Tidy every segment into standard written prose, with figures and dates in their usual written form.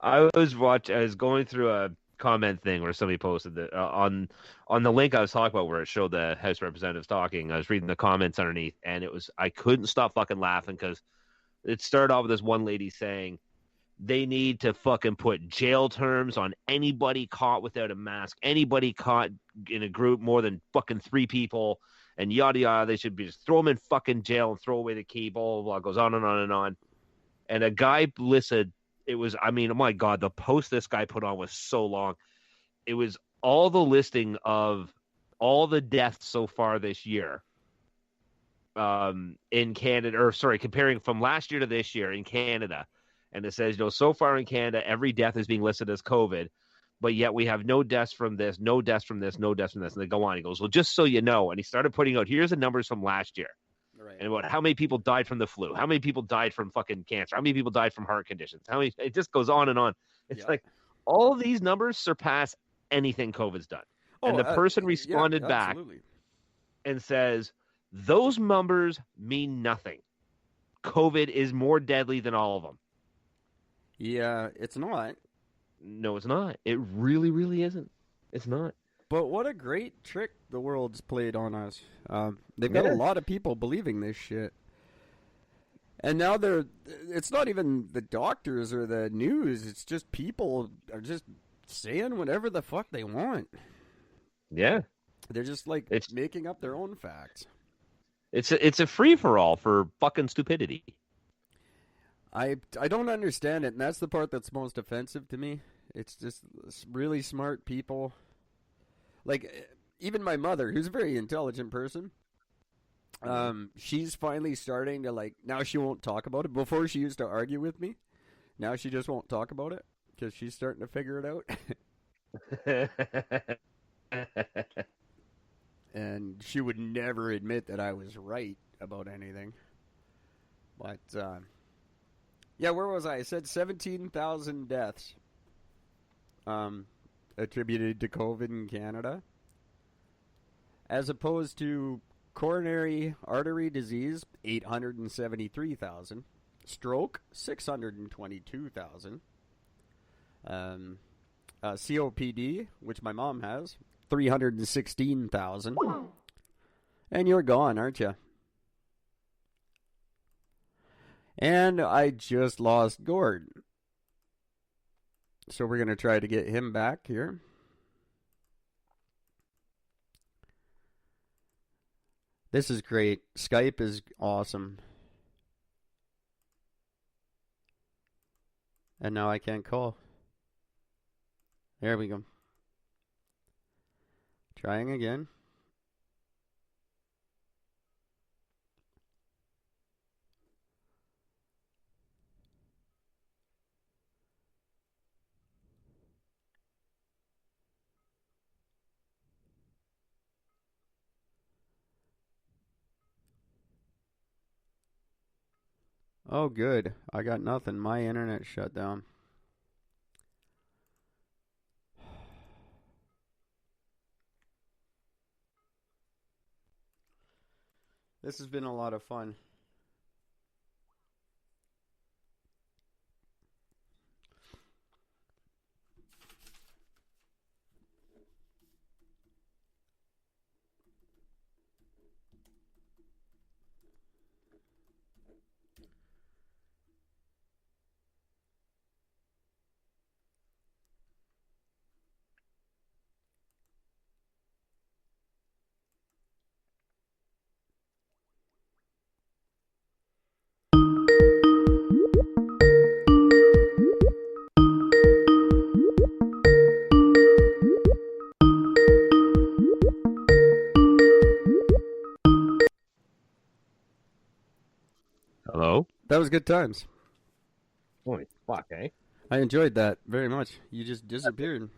I was going through a comment thing where somebody posted that on the link I was talking about where it showed the House representatives talking. I was reading the comments underneath, and I couldn't stop fucking laughing because it started off with this one lady saying they need to fucking put jail terms on anybody caught without a mask, anybody caught in a group more than fucking three people, and yada yada. They should be just throw them in fucking jail and throw away the key. Blah blah blah. It goes on and on and on. And a guy listed it was. I mean, oh my god, the post this guy put on was so long. It was all the listing of all the deaths so far this year in Canada, or sorry, comparing from last year to this year in Canada. And it says, so far in Canada, every death is being listed as COVID, but yet we have no deaths from this, no deaths from this, no deaths from this. And they go on. He goes, well, just so you know. And he started putting out, here's the numbers from last year. Right. And about how many people died from the flu, how many people died from fucking cancer, how many people died from heart conditions, how many, it just goes on and on. It's like all of these numbers surpass anything COVID's done. And the person responded back and says, those numbers mean nothing. COVID is more deadly than all of them. Yeah, it's not. No, it's not. It really, really isn't. It's not. But what a great trick the world's played on us. They've got a lot of people believing this shit. And now it's not even the doctors or the news. It's just people are just saying whatever the fuck they want. Yeah. They're just making up their own facts. It's a free-for-all for fucking stupidity. I don't understand it, and that's the part that's most offensive to me. It's just really smart people. Like, even my mother, who's a very intelligent person, she's finally starting to, now she won't talk about it. Before she used to argue with me. Now she just won't talk about it because she's starting to figure it out. And she would never admit that I was right about anything. But, yeah, where was I? I said 17,000 deaths attributed to COVID in Canada. As opposed to coronary artery disease, 873,000. Stroke, 622,000. COPD, which my mom has, 316,000. And you're gone, aren't you? And I just lost Gord. So we're going to try to get him back here. This is great. Skype is awesome. And now I can't call. There we go. Trying again. Oh, good. I got nothing. My internet shut down. This has been a lot of fun. Hello? That was good times. Holy fuck, eh? I enjoyed that very much. You just disappeared.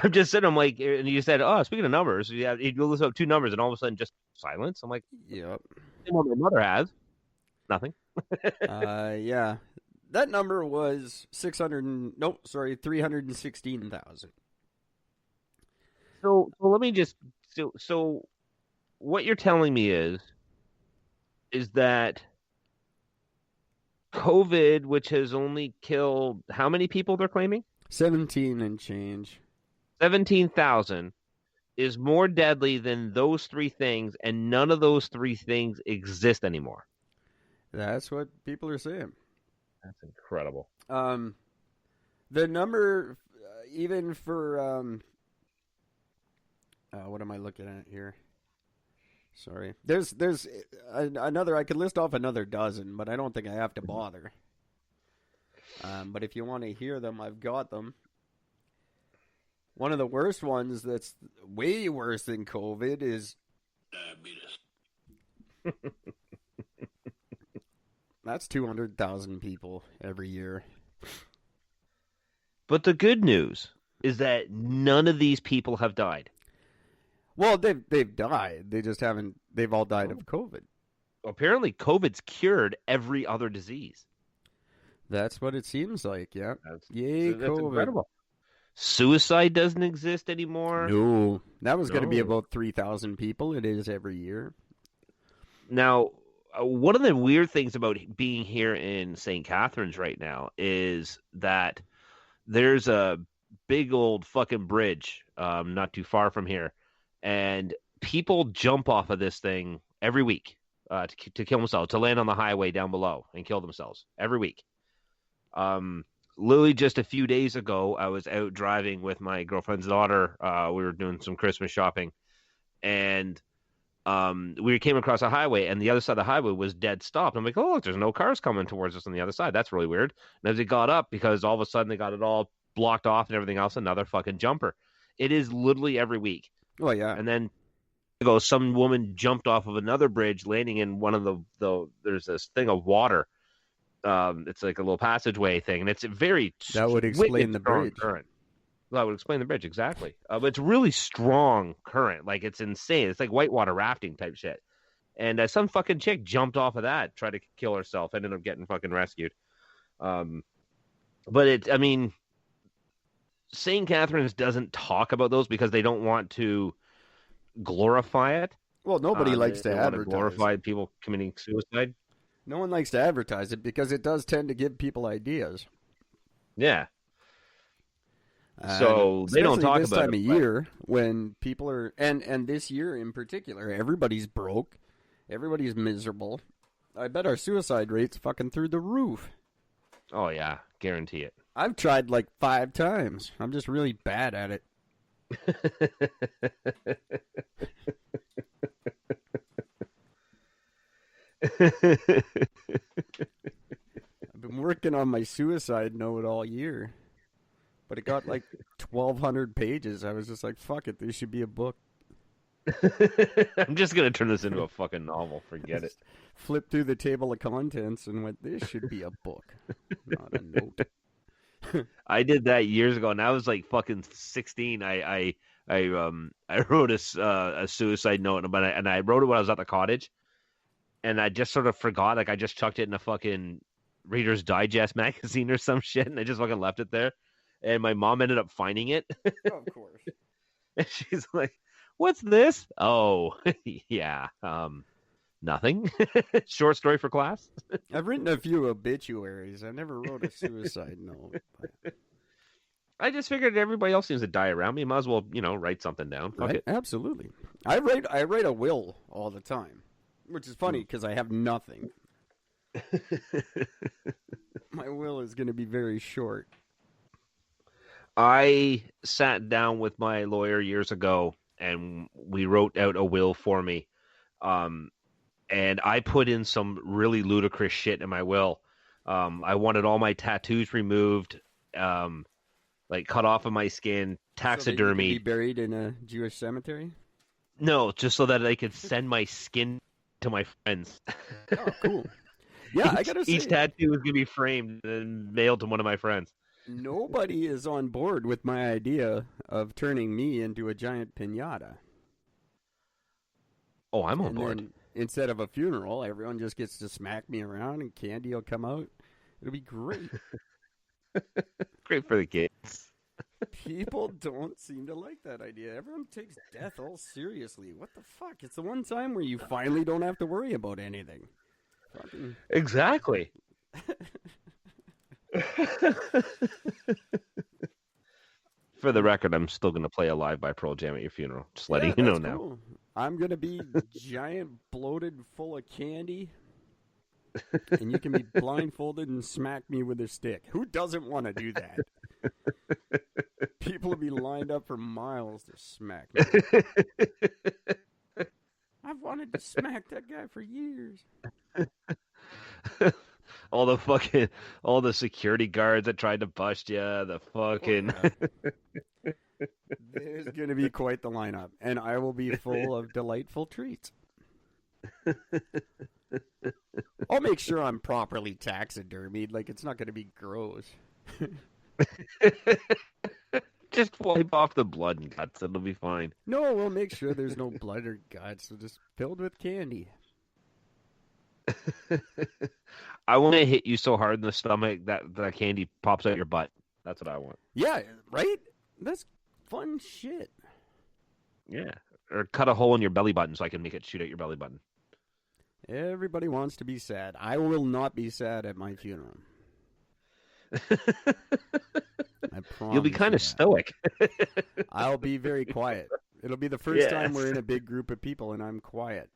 I'm just sitting, I'm like, and you said, oh, speaking of numbers, you listen up two numbers and all of a sudden just silence. I'm like, yep. Same one my mother has. Nothing. Yeah. That number was 316,000. So let me just, so what you're telling me is that COVID, which has only killed how many people they're claiming? 17 and change. 17,000 is more deadly than those three things, and none of those three things exist anymore. That's what people are saying. That's incredible. The number, even for what am I looking at here? Sorry, there's another. I could list off another dozen, but I don't think I have to bother. But if you want to hear them, I've got them. One of the worst ones that's way worse than COVID is diabetes. That's 200,000 people every year. But the good news is that none of these people have died. Well, they've died. They just haven't. They've all died of COVID. Apparently, COVID's cured every other disease. That's what it seems like. Yeah. Yay, that's COVID. Incredible. Suicide doesn't exist anymore. No, that was going to be about 3,000 people. It is every year. Now, one of the weird things about being here in St. Catharines right now is that there's a big old fucking bridge not too far from here, and people jump off of this thing every week to kill themselves, to land on the highway down below and kill themselves every week. Literally just a few days ago, I was out driving with my girlfriend's daughter. We were doing some Christmas shopping, and we came across a highway, and the other side of the highway was dead stopped. I'm like, oh, look, there's no cars coming towards us on the other side. That's really weird. And as it got up, because all of a sudden they got it all blocked off and everything else, another fucking jumper. It is literally every week. Oh, yeah. And then some woman jumped off of another bridge, landing in one of the there's this thing of water. It's like a little passageway thing, and it's very that would explain the bridge. Current. That would explain the bridge, exactly. But it's really strong current. Like, it's insane. It's like whitewater rafting type shit. And some fucking chick jumped off of that, tried to kill herself, ended up getting fucking rescued. But St. Catharines doesn't talk about those because they don't want to glorify it. Well, nobody likes to advertise. Glorify people committing suicide. No one likes to advertise it because it does tend to give people ideas. Yeah. So they don't talk about it. This time of year when people are, and this year in particular, everybody's broke, everybody's miserable. I bet our suicide rate's fucking through the roof. Oh yeah, guarantee it. I've tried like 5 times. I'm just really bad at it. I've been working on my suicide note all year, but it got like 1,200 pages. I was just like, fuck it, this should be a book. I'm just going to turn this into a fucking novel. Forget it. Flip through the table of contents and went, this should be a book, not a note. I did that years ago, and I was like fucking 16. I wrote a suicide note, and I wrote it when I was at the cottage. And I just sort of forgot, like I just chucked it in a fucking Reader's Digest magazine or some shit, and I just fucking left it there. And my mom ended up finding it. Oh, of course. And she's like, "What's this?" Oh, yeah, nothing. Short story for class. I've written a few obituaries. I never wrote a suicide note. But... I just figured everybody else seems to die around me. Might as well, write something down. Fuck it. Absolutely. I write a will all the time. Which is funny because I have nothing. My will is going to be very short. I sat down with my lawyer years ago, and we wrote out a will for me. And I put in some really ludicrous shit in my will. I wanted all my tattoos removed, like cut off of my skin, taxidermy. So be buried in a Jewish cemetery? No, just so that I could send my skin to my friends. Oh, cool. Yeah, I gotta say, each tattoo was gonna be framed and mailed to one of my friends. Nobody is on board with my idea of turning me into a giant piñata. Oh, I'm on board. Instead of a funeral, everyone just gets to smack me around and candy will come out. It'll be great. Great for the kids. People don't seem to like that idea. Everyone takes death all seriously. What the fuck? It's the one time where you finally don't have to worry about anything. Fucking... Exactly. For the record, I'm still going to play Alive by Pearl Jam at your funeral. Just letting Yeah, you know that's now. cool. I'm gonna be giant, bloated, full of candy, and you can be blindfolded and smack me with a stick. Who doesn't want to do that? People will be lined up for miles to smack me. I've wanted to smack that guy for years. All the security guards that tried to bust you, the fucking. Oh, yeah. There's going to be quite the lineup, and I will be full of delightful treats. I'll make sure I'm properly taxidermied, like it's not going to be gross. Just wipe off the blood and guts. It'll be fine. No, we'll make sure there's no blood or guts, so just filled with candy. I want to hit you so hard in the stomach that the candy pops out your butt. That's what I want. Yeah, right? That's fun shit. Yeah. Or cut a hole in your belly button so I can make it shoot at your belly button. Everybody wants to be sad. I will not be sad at my funeral. I promise. You'll be kind of stoic. I'll be very quiet. It'll be the first time we're in a big group of people and I'm quiet.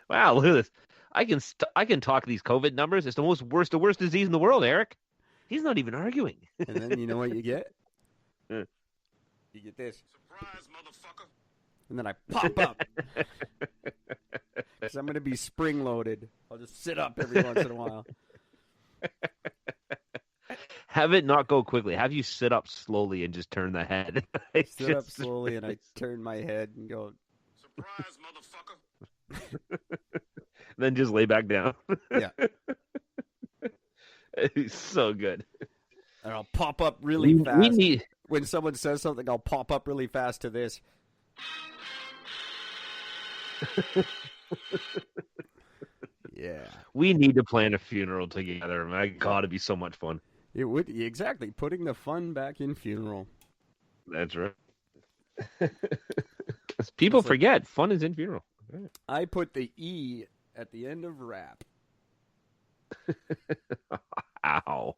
Wow, look at this. I can talk these COVID numbers. It's the worst disease in the world, Eric. He's not even arguing. And then you know what you get? You get this. Surprise, motherfucker. And then I pop up. Because I'm going to be spring-loaded. I'll just sit up every once in a while. Have it not go quickly. Have you sit up slowly and just turn the head. Sit up slowly and I turn my head and go, Surprise, motherfucker. Then just lay back down. yeah. It's so good. And I'll pop up really fast. We need... When someone says something, I'll pop up really fast to this. Yeah. We need to plan a funeral together. My God, it'd be so much fun. It would, exactly. Putting the fun back in funeral. That's right. People forget fun is in funeral. I put the E at the end of rap. Ow.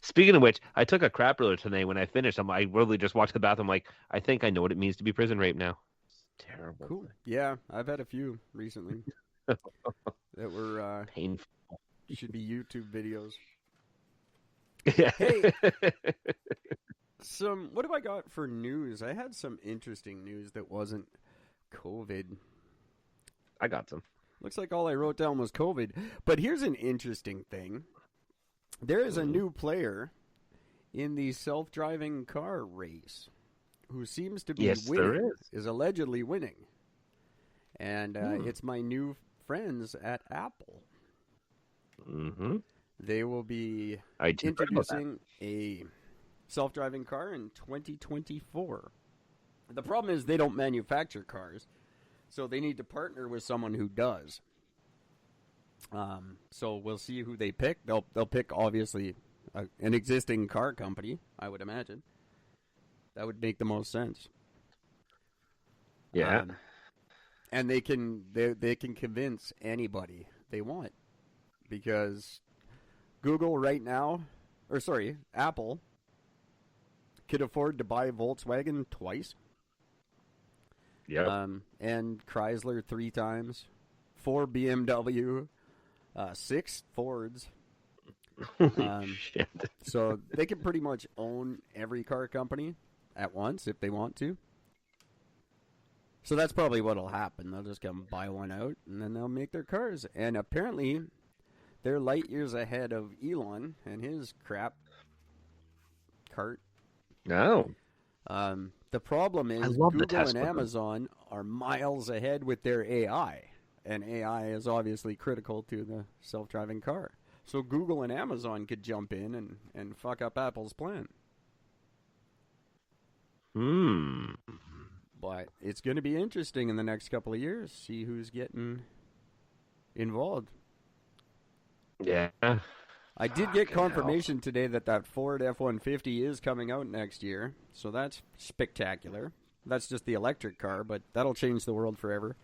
Speaking of which, I took a crap earlier today. When I finished, I really just walked to the bathroom. Like, I think I know what it means to be prison rape now. It's terrible. Cool. Yeah, I've had a few recently that were painful. Should be YouTube videos. Yeah. Hey, what have I got for news? I had some interesting news that wasn't COVID. I got some. Looks like all I wrote down was COVID. But here's an interesting thing. There is a new player in the self-driving car race who seems to be winning. There is allegedly winning. And it's my new friends at Apple. Mm-hmm. They will be introducing a self-driving car in 2024. The problem is they don't manufacture cars, so they need to partner with someone who does. So we'll see who they pick. They'll pick, obviously, an existing car company, I would imagine. That would make the most sense. Yeah. And they can convince anybody they want. Because Google right now, Apple could afford to buy Volkswagen twice. Yeah. And Chrysler 3 times, 4 BMW, 6 Fords. Shit. So they can pretty much own every car company at once if they want to. So that's probably what'll happen. They'll just come buy one out, and then they'll make their cars. And apparently, they're light years ahead of Elon and his crap cart. No. The problem is Google and Amazon are miles ahead with their AI. And AI is obviously critical to the self-driving car. So Google and Amazon could jump in and fuck up Apple's plan. But it's going to be interesting in the next couple of years. See who's getting involved. Yeah. I did get confirmation today that Ford F-150 is coming out next year. So that's spectacular. That's just the electric car, but that'll change the world forever.